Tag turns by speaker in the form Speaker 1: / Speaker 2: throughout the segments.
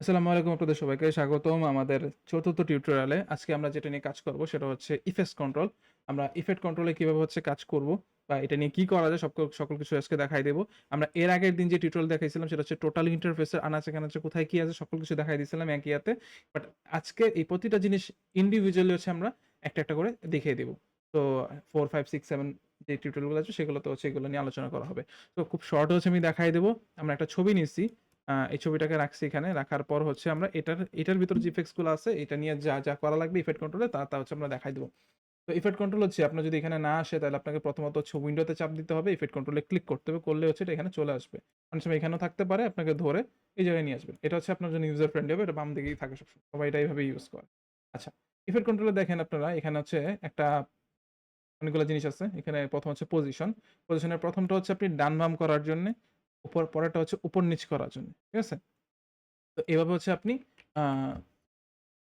Speaker 1: আসসালামু আলাইকুম আপনাদের সবাইকে স্বাগতম আমাদের চতুর্থ টিউটোরিয়ালে। আজকে আমরা যেটা নিয়ে কাজ করব সেটা হচ্ছে ইফেক্টস কন্ট্রোল। আমরা ইফেক্ট কন্ট্রোলে কিভাবে হচ্ছে কাজ করব বা এটা নিয়ে কি করা যায় সকল কিছু আজকে দেখাই দেব। আমরা এর আগের দিন যে টিউটোরিয়াল দেখাইছিলাম সেটা হচ্ছে টোটাল ইন্টারফেসের আনাচে-কানাচে কোথায় কি আছে সকল কিছু দেখাই দিয়েছিলাম একই ইয়াতে। বাট আজকে এই প্রতিটা জিনিস ইন্ডিভিজুয়ালি হচ্ছে আমরা একটা করে দেখিয়ে দেব। তো 4, 5, 6, 7 যে টিউটোরিয়াল গুলো আছে সেগুলোতে হচ্ছে এগুলো নিয়ে আলোচনা করা হবে। তো খুব শর্ট হচ্ছে আমি দেখাই দেব। আমরা একটা ছবি নিচ্ছি। এই ছবিটাকে রাখছি এখানে। রাখার পর হচ্ছে আমরা এটার ভিতরে যে ইফেক্টস গুলো আছে এটা নিয়ে যা করা লাগবে ইফেক্ট কন্ট্রোলে তা হচ্ছে আমরা দেখাই দেব। তো ইফেক্ট কন্ট্রোল হচ্ছে আপনার যদি এখানে না আসে তাহলে আপনাকে প্রথমত হচ্ছে উইন্ডোতে চাপ দিতে হবে। ইফেক্ট কন্ট্রোলে ক্লিক করতে হবে। করলে হচ্ছে এটা এখানে চলে আসবে। অনেক সময় এখানেও থাকতে পারে। আপনাকে ধরে এই জায়গায় নিয়ে আসবে। এটা হচ্ছে আপনার জন্য ইউজার ফ্রেন্ডলি হবে। এটা বাম দিকেই থাকে সবসময়। সবাই এটা এভাবে ইউজ করে। আচ্ছা, ইফেক্ট কন্ট্রোলে দেখেন আপনারা এখানে হচ্ছে একটা অনেকগুলো জিনিস আছে। এখানে ১ম হচ্ছে পজিশন। পজিশনের ১ম টা হচ্ছে আপনি ডান বাম করার জন্যে, পরেরটা হচ্ছে উপর নিচ করার জন্য। ঠিক আছে? তো এভাবে হচ্ছে আপনি আ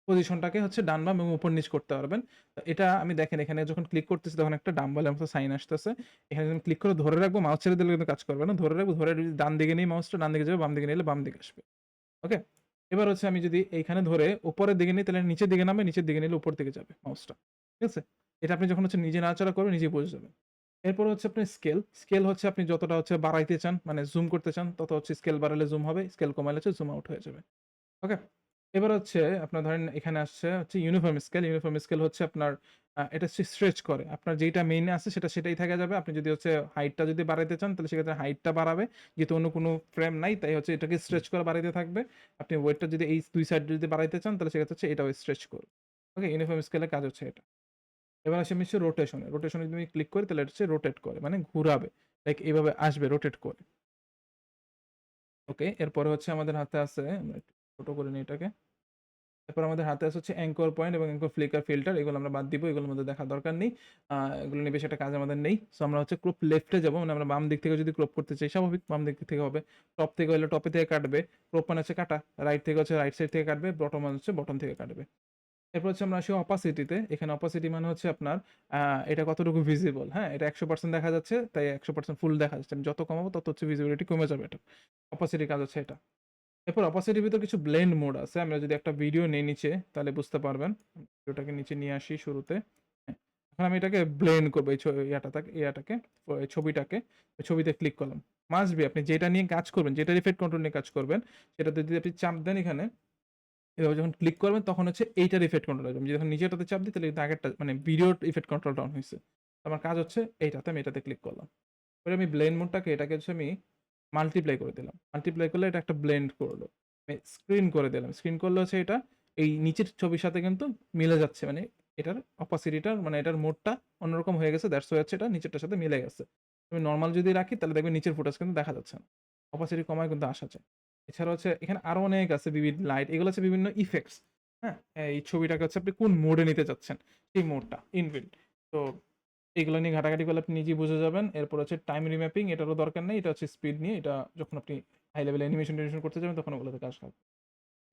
Speaker 1: পজিশনটাকে হচ্ছে ডান বাম এবং উপর নিচ করতে পারবেন। তো এটা আমি দেখেন এখানে যখন ক্লিক করতেছি তখন একটা ডাম্বেলের মতো সাইন আসতেছে। এখানে যখন ক্লিক করে ধরে রাখবো, মাউস ছেড়ে দিলে কিন্তু কাজ করবে না। ধরে রাখবো, ধরে যদি ডান দিকে নিই মাউসটা ডান দিকে যাবে, বাম দিকে নিলে বাম দিকে আসবে। ওকে? এবার হচ্ছে আমি যদি এইখানে ধরে উপরের দিকে নিই তাহলে নিচের দিকে নামবে, নিচের দিকে নিলে উপর দিকে যাবে মাউসটা। ঠিক আছে? এটা আপনি যখন হচ্ছে নিজে নাড়াচাড়া করবেন নিজেই বুঝে যাবেন। এরপর হচ্ছে আপনার স্কেল। স্কেল হচ্ছে আপনি যতটা হচ্ছে বাড়াইতে চান মানে জুম করতে চান তত হচ্ছে স্কেল বাড়ালে জুম হবে, স্কেল কমাইলে হচ্ছে জুম আউট হয়ে যাবে। ওকে? এবার হচ্ছে আপনার ধরেন এখানে আসছে হচ্ছে ইউনিফর্ম স্কেল। ইউনিফর্ম স্কেল হচ্ছে আপনার এটা হচ্ছে স্ট্রেচ করে। আপনার যেইটা মেইন এ আছে সেটাই থাকা যাবে। আপনি যদি হচ্ছে হাইটটা যদি বাড়াইতে চান তাহলে সেক্ষেত্রে হাইটটা বাড়াবে। যেহেতু অন্য কোনো ফ্রেম নাই তাই হচ্ছে এটাকে স্ট্রেচ করে বাড়াইতে থাকবে। আপনি ওয়েটটা যদি এই ২ সাইড যদি বাড়াইতে চান তাহলে সেক্ষেত্রে হচ্ছে এটাও স্ট্রেচ করবে। ওকে? ইউনিফর্ম স্কেলের কাজ হচ্ছে এটা। এবার আসি আমি হচ্ছে রোটেশন এ। রোটেশন এ যদি আমি ক্লিক করি তাহলে এটা হচ্ছে রোটেট করে। মানে ঘুরাবে। লাইক এভাবে আসবে রোটেট করে। ওকে? এরপরে হচ্ছে আমাদের হাতে আছে আমরা একটু ছোট করে নিই এটাকে। এরপর আমাদের হাতে আছে হচ্ছে অ্যাঙ্কর পয়েন্ট এবং অ্যাঙ্কর ফ্লিকার ফিল্টার এগুলো আমরা বাদ দিব। এগুলোর মধ্যে দেখার দরকার নেই। এগুলো নিয়ে বেশি একটা কাজ আমাদের নেই। সো আমরা হচ্ছে ক্রপ লেফট এ যাবো। মানে আমরা বাম দিক থেকে যদি ক্রপ করতে চাই স্বাভাবিক বাম দিক থেকে হবে। টপ থেকে হলে টপে থেকে কাটবে। ক্রপ মানে হচ্ছে কাটা। রাইট থেকে হচ্ছে রাইট সাইড থেকে কাটবে। বটম মানে হচ্ছে বটম থেকে কাটবে। এরপর হচ্ছে আমরা আসি অপাসিটি তে। এখানে অপাসিটি মানে হচ্ছে আপনার আ এটা কতটুকু ভিজিবল, হ্যাঁ? এটা ১০০% দেখা যাচ্ছে তাই ১০০% ফুল দেখা যাচ্ছে। আমি যত কমাবো তত হচ্ছে ভিজিবিলিটি কমে যাবে এটা। অপাসিটির কাজ হচ্ছে এটা। এরপর অপাসিটির ভিতর কিছু ব্লেন্ড মোড আছে। আমরা যদি একটা ভিডিও নেই নিচে তাহলে বুঝতে পারবেন। ভিডিওটাকে নিচে নিয়ে আসি শুরুতে। হ্যাঁ, এখন আমি এটাকে ব্লেন্ড করব এই ইয়াটাকে এই ছবিটাকে। ওই ছবিতে ক্লিক করলাম। মাস্ট বি আপনি যেটা নিয়ে কাজ করবেন, যেটার ইফেক্ট কন্ট্রোল নিয়ে কাজ করবেন, সেটাতে যদি আপনি চাপ দেন এখানে, এভাবে যখন ক্লিক করবেন তখন হচ্ছে এইটার ইফেক্ট কন্ট্রোল আসবে। আমি যখন নিচেরটাতে চাপ দিই তাহলে কিন্তু আগেরটা মানে ভিডিওর ইফেক্ট কন্ট্রোলটা অন হইছে। আমার কাজ হচ্ছে এইটাতে আমি এটাতে ক্লিক করলাম। এবার আমি ব্লেন্ড মোডটাকে এটাকে হচ্ছে আমি মাল্টিপ্লাই করে দিলাম। মাল্টিপ্লাই করলে এটা একটা ব্লেন্ড করলো। আমি স্ক্রিন করে দিলাম। স্ক্রিন করলে হচ্ছে এটা এই নিচের ছবির সাথে কিন্তু মিলে যাচ্ছে। মানে এটার অপাসিটিটা মানে এটার মোডটা অন্যরকম হয়ে গেছে। দ্যাটস ওয়াই হচ্ছে এটা নিচেরটার সাথে মিলে গেছে। আমি নরমাল যদি রাখি তাহলে দেখবেন নিচের ফুটেজ কিন্তু দেখা যাচ্ছে না। অপাসিটি কমায় কিন্তু আসা যায়। এছাড়া হচ্ছে এখানে আরো অনেক আছে বিভিন্ন লাইট এগুলো হচ্ছে বিভিন্ন ইফেক্টস। হ্যাঁ? এই ছবিটাকে হচ্ছে আপনি কোন মোড এ নিতে চাচ্ছেন সেই মোডটা ইনবিল্ট। তো এগুলো নিয়ে ঘাটাঘাটি করলে আপনি নিজেই বুঝে যাবেন। এরপর হচ্ছে টাইম রিম্যাপিং এটারও দরকার নেই। এটা হচ্ছে স্পিড নিয়ে এটা যখন আপনি হাই লেভেল অ্যানিমেশন-টেনিমেশন করতে যাবেন তখন ওগুলোতে কাজ হবে।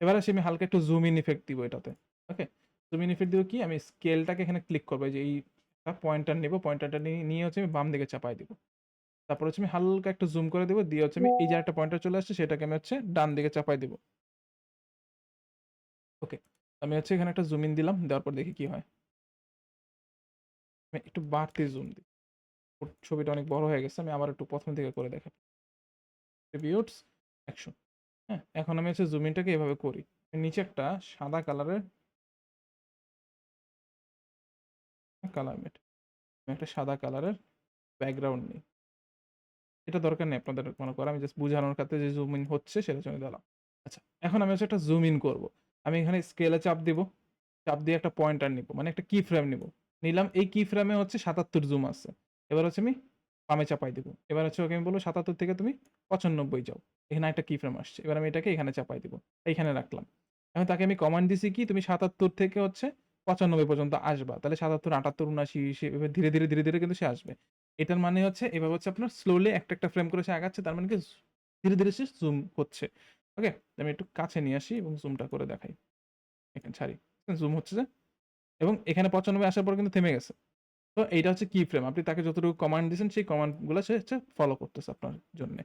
Speaker 1: এবার আসি আমি হালকা একটু জুম ইন ইফেক্ট দিব এটাতে। ওকে? জুম ইন ইফেক্ট দিব কি আমি স্কেলটাকে এখানে ক্লিক করব। এই যে এই পয়েন্টার নিব। পয়েন্টারটা নিয়ে হচ্ছে আমি বাম দিকে চাপায় দিব। তারপর হচ্ছে আমি হালকা একটু জুম করে দিব। দিয়ে হচ্ছে আমি এই যে আরেকটা পয়েন্টার চলে আসছে সেটাকে আমি হচ্ছে ডান দিকে চাপায় দিব। ওকে? আমি হচ্ছে এখানে একটা জুম ইন দিলাম। দেওয়ার পর দেখি কি হয়। আমি একটু বাড়তি জুম দিই। ছবিটা অনেক বড় হয়ে গেছে। আমি আবার একটু ১ম থেকে করে দেখাই। Previews action. হ্যাঁ? এখন আমি হচ্ছে জুম ইনটাকে এভাবে করি। নিচে একটা সাদা কালারের কালার মেট। আমি একটা সাদা কালারের ব্যাকগ্রাউন্ড নেই। এটা দরকার নেই আপনাদের মনে করা। আমি জাস্ট বুঝানোর খাতিরে যে জুম ইন হচ্ছে সেটার জন্য দিলাম। আচ্ছা, এখন আমি হচ্ছে একটা জুম ইন করব। আমি এখানে স্কেলে চাপ দিব। চাপ দিয়ে একটা পয়েন্টার নিব। মানে একটা কি ফ্রেম নিব। নিলাম এই কি ফ্রেমে হচ্ছে ৭৭ জুম আছে। এবার হচ্ছে আমি বামে চাপাই দিব। এবার হচ্ছে ওকে আমি বলব ৭৭ থেকে তুমি ৯৫ যাও। এখানে একটা কি ফ্রেম আসছে। এবার আমি এটাকে এখানে চাপাই দিব। এইখানে রাখলাম। এখন তাকে আমি কমান্ড দিছি কি তুমি ৭৭ থেকে হচ্ছে ৯৫ পর্যন্ত আসবা। তাহলে ৭৭, ৭৮, ৭৯ এভাবে ধীরে ধীরে কিন্তু সে আসবে। এটার মানে হচ্ছে এভাবে হচ্ছে আপনার স্লোলি একটা ফ্রেম করে সে আগাচ্ছে। তার মানে কি ধীরে সে জুম হচ্ছে। ওকে? আমি একটু কাছে নিয়ে আসি এবং জুমটা করে দেখাই। এখানে ছাড়ি। জুম হচ্ছে যে এবং এখানে ৯৫ আসার পর কিন্তু থেমে গেছে। তো এইটা হচ্ছে কি ফ্রেম। আপনি তাকে যতটুকু কমান্ড দিছেন সেই কমান্ড গুলা সে হচ্ছে ফলো করতেছে আপনার জন্যে।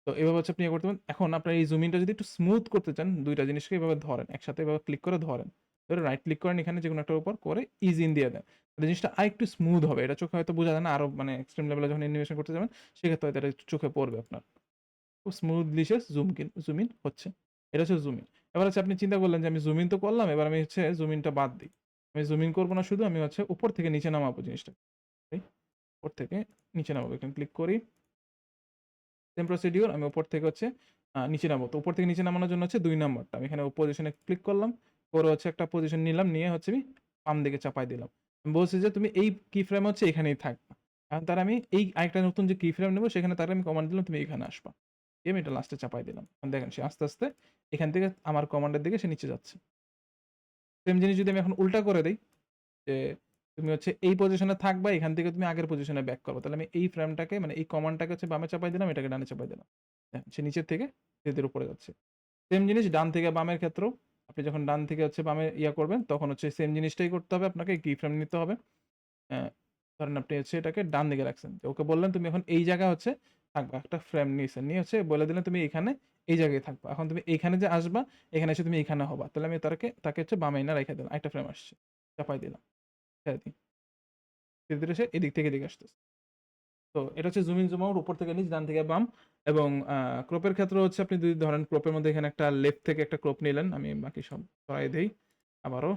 Speaker 1: তো এভাবে হচ্ছে আপনি ইয়ে করতে পারেন। এখন আপনার এই জুম ইনটা যদি একটু স্মুথ করতে চান, ২ টা জিনিসকে এভাবে ধরেন। একসাথে এভাবে ক্লিক করে ধরেন। ধরে রাইট ক্লিক করেন এখানে যেকোনো একটার উপর করে ইজ ইন দিয়ে দেন। তাহলে জিনিসটা আরেকটু স্মুথ হবে। এটা চোখে হয়তো বোঝা যায় না। আরো মানে এক্সট্রিম লেভেলে যখন অ্যানিমেশন করতে যাবেন, সেক্ষেত্রে হয়তো এটা একটু চোখে পড়বে আপনার। খুব স্মুথলি সে জুম ইন হচ্ছে। এটা হচ্ছে জুম ইন। এবার হচ্ছে আপনি চিন্তা করলেন যে আমি জুম ইন তো করলাম, এবার আমি হচ্ছে জুম ইনটা বাদ দেই। আমি জুম ইন করব না শুধু, আমি হচ্ছে উপর থেকে নিচে নামাবো জিনিসটা। তাই উপর থেকে নিচে নামাবো। এখানে ক্লিক করি। সেম প্রসিডিউর আমি উপর থেকে হচ্ছে নিচে নামাবো। তো উপর থেকে নিচে নামানোর জন্য হচ্ছে ২ নাম্বারটা। আমি এখানে পজিশনে ক্লিক করলাম। করে হচ্ছে একটা পজিশন নিলাম, নিয়ে হচ্ছে আমি বাম দিকে চাপায় দিলাম। আমি বলছি যে তুমি এই কি ফ্রেম হচ্ছে এখানেই থাকবা। এখন তার আমি এই আরেকটা নতুন যে কি ফ্রেম নেব সেখানে তারে আমি কমান্ড দিলাম তুমি এখানে আসবা। দিয়ে আমি এটা লাস্টে চাপায় দিলাম। এখন দেখেন সে আস্তে, আস্তে এখান থেকে আমার কমান্ডের দিকে সে নিচে যাচ্ছে। সেম জিনিস যদি আমি এখন উল্টা করে দেই যে তুমি হচ্ছে এই পজিশনে থাকবা, এখান থেকে তুমি আগের পজিশনে ব্যাক করবা। তাহলে আমি এই ফ্রেমটাকে মানে এই কমান্ডটাকে হচ্ছে বামে চাপাই দিলাম, এটাকে ডানে চাপাই দিলাম। হ্যাঁ, সে নিচের থেকে ধীরে, ধীরে উপরে যাচ্ছে। সেম জিনিস ডান থেকে বামের ক্ষেত্রেও আপনি যখন ডান থেকে হচ্ছে বামে করবেন তখন হচ্ছে সেম জিনিসটাই করতে হবে আপনাকে কি ফ্রেম নিতে হবে। ধরেন আপনি হচ্ছে এটাকে ডান দিকে রাখছেন। তো ওকে বললেন তুমি এখন এই জায়গা হচ্ছে থাকবা। একটা ফ্রেম নিয়েছেন। নিয়ে হচ্ছে বলে দিলেন তুমি এখানে এই জায়গায় থাকবা। এখন তুমি এইখানে যে আসবা, এখানে এসে তুমি এখানে হবা। তাহলে আমি তাকে হচ্ছে বামে এনে রাইখা দিলাম। আরেকটা ফ্রেম আসছে। চাপাই দিলাম। ছেড়ে দিই। ধীরে, ধীরে সে এদিক থেকে এদিকে আসতেছে। তো এটা হচ্ছে জুম ইন, জুম আউট, উপর থেকে নিচ, ডান থেকে বাম। এবং ক্রপের ক্ষেত্রে হচ্ছে আপনি যদি ধরেন ক্রপের মধ্যে এখানে একটা লেফট থেকে একটা ক্রপ নিলেন। আমি বাকি সব সরাই দেই। আবারও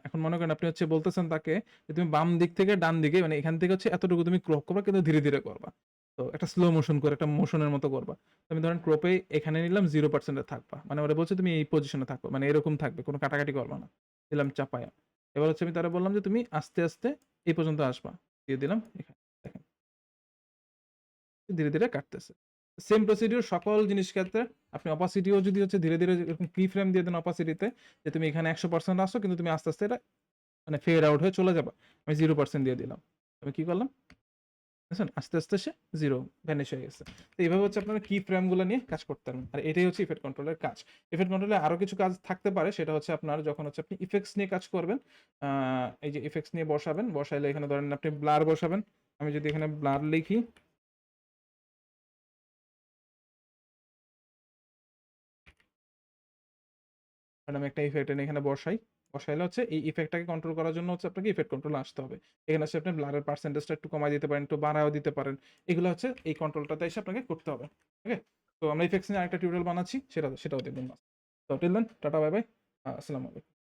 Speaker 1: এখন মনে করেন আপনি হচ্ছে বলতেছেন তাকে যে তুমি বাম দিক থেকে ডান দিকে মানে এখান থেকে হচ্ছে এতটুকু তুমি ক্রপ করবা কিন্তু ধীরে, ধীরে করবা। তো একটা স্লো মোশন করে একটা মোশনের মতো করবা। তো আমি ধরেন ক্রপে এখানে নিলাম 0% এ থাকবা। মানে ওরা বলছে তুমি এই পজিশনে থাকবা। মানে এরকম থাকবে। কোন কাটাকাটি করবা না। দিলাম চাপায়া। এবার হচ্ছে আমি তারে বললাম যে তুমি আস্তে, আস্তে এই পর্যন্ত আসবা। দিয়ে দিলাম এখানে। দেখেন ধীরে, ধীরে কাটতেছে। সেম প্রসিডিউর সকল জিনিস ক্ষেত্রে আপনি অপাসিটিও যদি হচ্ছে ধীরে, ধীরে এরকম কি ফ্রেম দিয়ে দেন অপাসিটিতে যে তুমি এখানে ১০০% আসছো কিন্তু তুমি আস্তে, আস্তে এটা মানে ফেড আউট হয়ে চলে যাবা। আমি 0% দিয়ে দিলাম। আমি কি করলাম? দেখছেন? আস্তে, আস্তে সে 0 ভ্যানিশ হয়ে গেছে। তো এভাবে হচ্ছে আপনারা কি ফ্রেম গুলা নিয়ে কাজ করতে পারবেন। আর এটাই হচ্ছে ইফেক্ট কন্ট্রোলের কাজ। ইফেক্ট কন্ট্রোলে আরো কিছু কাজ থাকতে পারে। সেটা হচ্ছে আপনার যখন হচ্ছে আপনি ইফেক্টস নিয়ে কাজ করবেন, আ এই যে ইফেক্টস নিয়ে বসাবেন, বসাইলে এখানে ধরেন আপনি ব্লার বসাবেন। আমি যদি এখানে ব্লার লিখি, ধরেন আমি একটা ইফেক্ট এনে এখানে বসাই। বসাইলে হচ্ছে এই ইফেক্টটাকে কন্ট্রোল করার জন্য হচ্ছে আপনাকে ইফেক্ট কন্ট্রোলে আসতে হবে। এখানে হচ্ছে আপনি ব্লারের পার্সেন্টেজটা একটু কমায় দিতে পারেন, একটু বাড়ায়ও দিতে পারেন। এগুলো হচ্ছে এই কন্ট্রোলটাতে এসে আপনাকে করতে হবে। ওকে? তো আমরা ইফেক্টস নিয়ে আরেকটা টিউটোরিয়াল বানাচ্ছি। সেটাও দেখবেন। তো till then tata bye bye. আসসালামু আলাইকুম।